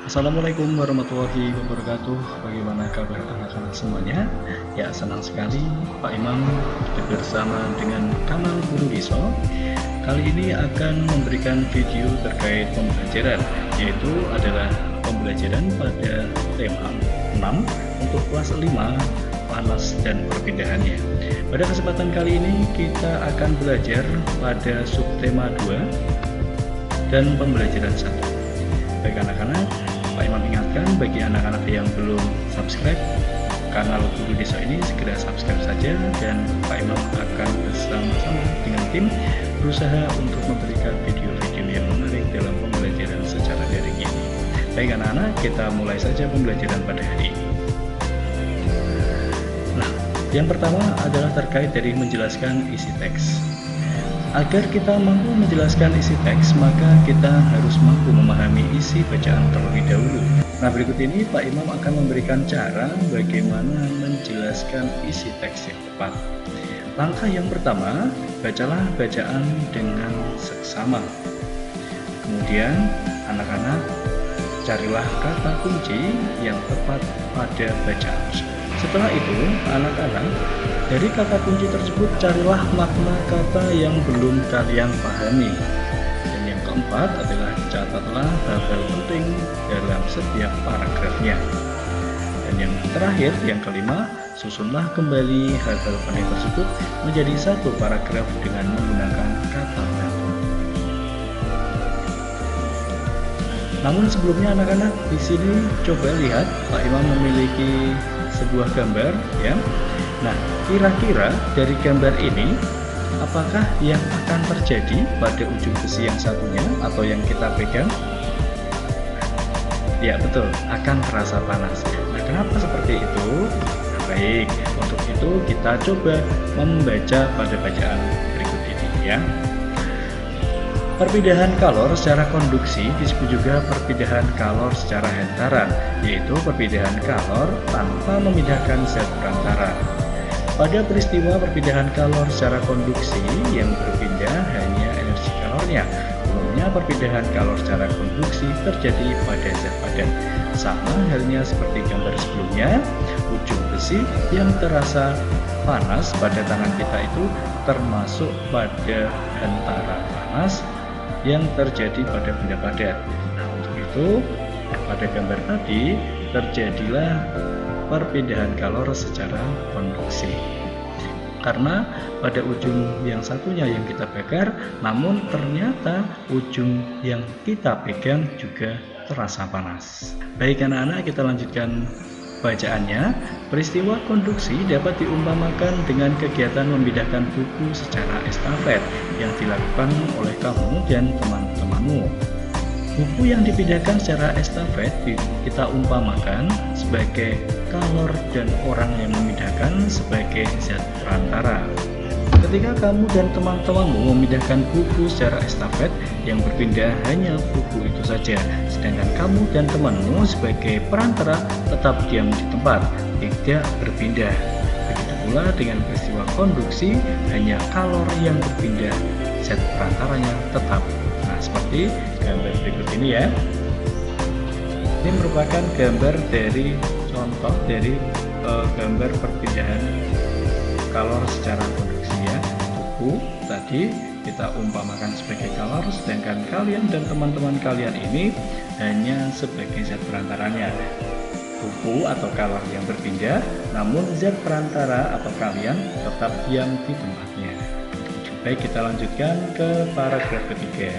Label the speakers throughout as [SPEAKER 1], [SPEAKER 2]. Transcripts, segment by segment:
[SPEAKER 1] Assalamualaikum warahmatullahi wabarakatuh. Bagaimana kabar anak-anak semuanya? Ya, senang sekali Pak Imam bersama dengan kanal Guru Diso. Kali ini akan memberikan video terkait pembelajaran, yaitu adalah pembelajaran pada tema 6 untuk kelas 5, panas dan perpindahannya. Pada kesempatan kali ini kita akan belajar pada subtema 2 dan pembelajaran 1. Baik anak-anak, Pak Imam ingatkan bagi anak-anak yang belum subscribe kanal Guru Diso ini, segera subscribe saja, dan Pak Imam akan bersama-sama dengan tim berusaha untuk memberikan video-video yang menarik dalam pembelajaran secara daring ini. Baik anak-anak, kita mulai saja pembelajaran pada hari ini. Nah, yang pertama adalah terkait dari menjelaskan isi teks. Agar kita mampu menjelaskan isi teks, maka kita harus mampu memahami isi bacaan terlebih dahulu. Nah, berikut ini Pak Imam akan memberikan cara bagaimana menjelaskan isi teks yang tepat. Langkah yang pertama, bacalah bacaan dengan seksama. Kemudian, anak-anak carilah kata kunci yang tepat pada bacaan tersebut. Setelah itu, anak-anak dari kata kunci tersebut carilah makna kata yang belum kalian pahami. Dan yang keempat adalah catatlah hal-hal penting dalam setiap paragrafnya. Dan yang terakhir, yang kelima, susunlah kembali hal-hal penting tersebut menjadi satu paragraf dengan menggunakan kata batu. Namun sebelumnya anak-anak, di sini coba lihat Pak Imam memiliki sebuah gambar, ya. Nah, kira-kira dari gambar ini, apakah yang akan terjadi pada ujung besi yang satunya atau yang kita pegang? Ya, betul, akan terasa panas. Nah, kenapa seperti itu? Nah, baik, untuk itu kita coba membaca pada bacaan berikut ini, ya. Perpindahan kalor secara konduksi disebut juga perpindahan kalor secara hantaran, yaitu perpindahan kalor tanpa memindahkan zat perantara. Pada peristiwa perpindahan kalor secara konduksi, yang berpindah hanya energi kalornya. Umumnya perpindahan kalor secara konduksi terjadi pada zat padat. Sama halnya seperti gambar sebelumnya, ujung besi yang terasa panas pada tangan kita itu termasuk pada hantara panas yang terjadi pada benda padat. Nah, untuk itu pada gambar tadi terjadilah perpindahan kalor secara konduksi. Karena pada ujung yang satunya yang kita bakar, namun ternyata ujung yang kita pegang juga terasa panas. Baik anak-anak, kita lanjutkan bacaannya. Peristiwa konduksi dapat diumpamakan dengan kegiatan memindahkan buku secara estafet yang dilakukan oleh kamu dan teman-temanmu. Buku yang dipindahkan secara estafet kita umpamakan sebagai kalor dan orang yang memindahkan sebagai zat perantara. Ketika kamu dan teman-temanmu memindahkan buku secara estafet, yang berpindah hanya buku itu saja, sedangkan kamu dan temanmu sebagai perantara tetap diam di tempat, tidak berpindah. Begitu pula dengan peristiwa konduksi, hanya kalor yang berpindah, zat perantaranya tetap. Nah, seperti gambar berikut ini, ya. Ini merupakan gambar dari contoh dari gambar perpindahan kalor secara konduksi, ya. Buku tadi kita umpamakan sebagai kalor, sedangkan kalian dan teman-teman kalian ini hanya sebagai zat perantaranya. Buku atau kalor yang berpindah, namun zat perantara atau kalian tetap diam di tempatnya. Baik, kita lanjutkan ke paragraf ketiga.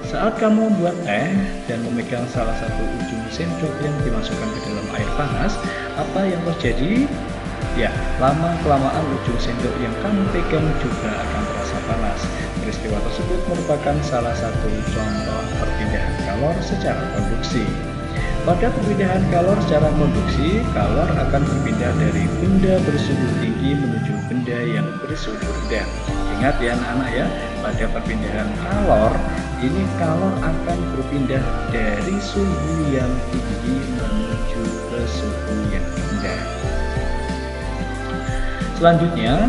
[SPEAKER 1] Saat kamu membuat teh dan memegang salah satu ujung sendok yang dimasukkan ke dalam air panas, apa yang terjadi? Ya, lama-kelamaan ujung sendok yang kamu pegang juga akan terasa panas. Peristiwa tersebut merupakan salah satu contoh perpindahan kalor secara konduksi. Pada perpindahan kalor secara konduksi, kalor akan berpindah dari benda bersuhu tinggi menuju benda yang bersuhu rendah. Ingat ya anak-anak, ya, pada perpindahan kalor, ini kalor akan berpindah dari suhu yang tinggi menuju ke suhu yang rendah. Selanjutnya,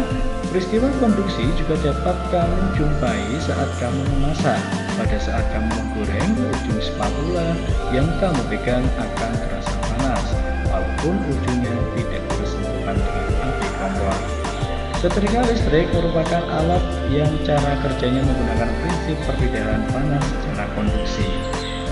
[SPEAKER 1] peristiwa konduksi juga dapat kamu jumpai saat kamu memasak. Pada saat kamu menggoreng, ujung spatula yang kamu pegang akan terasa panas, walaupun ujungnya tidak bersentuhan dengan api kompor. Setrika listrik merupakan alat yang cara kerjanya menggunakan prinsip perpindahan panas secara konduksi.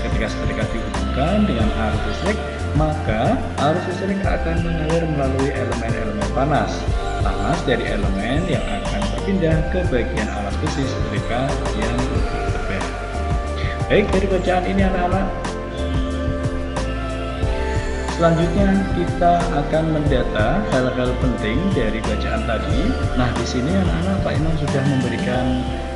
[SPEAKER 1] Ketika setrika dihubungkan dengan arus listrik, maka arus listrik akan mengalir melalui elemen-elemen panas. Panas dari elemen yang akan berpindah ke bagian alat besi setrika yang lebih tebal. Baik, dari bacaan ini anak-anak, selanjutnya kita akan mendata hal-hal penting dari bacaan tadi. Nah, di sini anak-anak Pak Imam sudah memberikan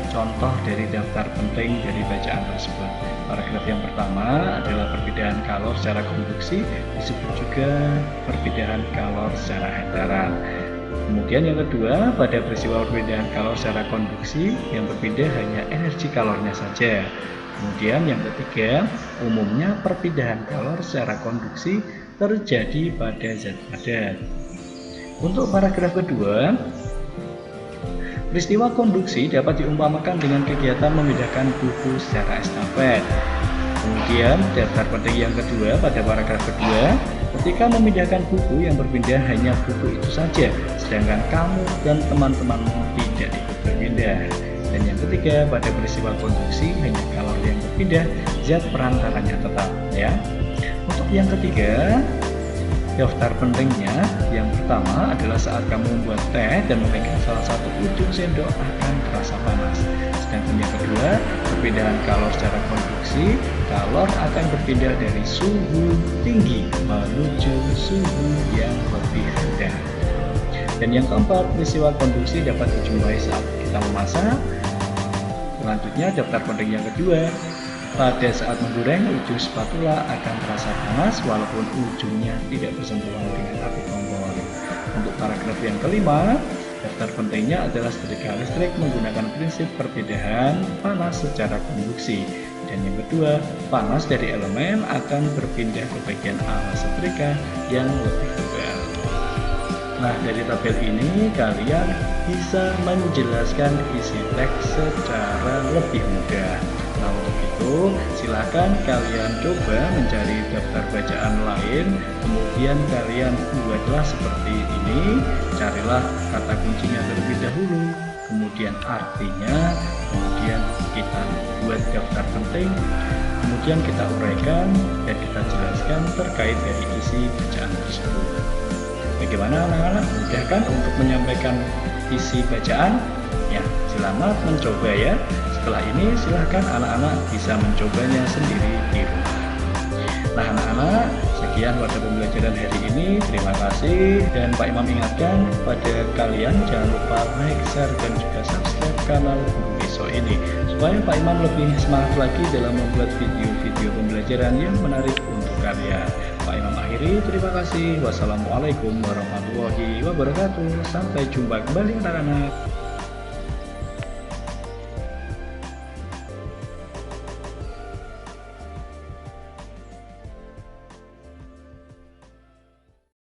[SPEAKER 1] contoh dari daftar penting dari bacaan tersebut. Paragraf yang pertama adalah perpindahan kalor secara konduksi, disebut juga perpindahan kalor secara hentaran. Kemudian yang kedua, pada peristiwa perpindahan kalor secara konduksi, yang berpindah hanya energi kalornya saja. Kemudian yang ketiga, umumnya perpindahan kalor secara konduksi terjadi pada zat padat. Untuk paragraf kedua, peristiwa konduksi dapat diumpamakan dengan kegiatan memindahkan buku secara estafet. Kemudian daftar penting yang kedua pada paragraf kedua, ketika memindahkan buku yang berpindah hanya buku itu saja, sedangkan kamu dan teman-temanmu tidak ikut berpindah. Dan yang ketiga, pada peristiwa konduksi hanya kalor yang berpindah, zat perantaranya tetap, ya. Untuk yang ketiga, daftar pentingnya yang pertama adalah saat kamu membuat teh dan memegang salah satu ujung sendok akan terasa panas. Sedangkan yang kedua, perpindahan kalor secara konduksi, kalor akan berpindah dari suhu tinggi menuju suhu yang lebih rendah. Dan yang keempat, peristiwa konduksi dapat dijumpai saat kita memasak. Selanjutnya, daftar penting yang kedua, pada saat menggoreng, ujung spatula akan terasa panas walaupun ujungnya tidak bersentuhan dengan api kompor. Untuk paragraf yang kelima, daftar pentingnya adalah setrika listrik menggunakan prinsip perpindahan panas secara konduksi. Dan yang kedua, panas dari elemen akan berpindah ke bagian alas setrika yang lebih tebal. Nah, dari tabel ini kalian bisa menjelaskan isi teks secara lebih mudah. Nah, untuk itu silakan kalian coba mencari daftar bacaan lain, kemudian kalian buatlah seperti ini. Carilah kata kuncinya terlebih dahulu, kemudian artinya, kemudian kita buat daftar penting, kemudian kita uraikan dan kita jelaskan terkait dari isi bacaan tersebut. Bagaimana anak-anak? Mudah kan untuk menyampaikan isi bacaan? Ya, selamat mencoba ya. Setelah ini silahkan anak-anak bisa mencobanya sendiri di rumah. Nah anak-anak, sekian pada pembelajaran hari ini. Terima kasih. Dan Pak Imam ingatkan pada kalian jangan lupa like, share, dan juga subscribe kanal Guru Iso ini, supaya Pak Imam lebih semangat lagi dalam membuat video-video pembelajaran yang menarik untuk kalian. Pak Imam akhiri, terima kasih. Wassalamualaikum warahmatullahi wabarakatuh. Sampai jumpa kembali anak-anak.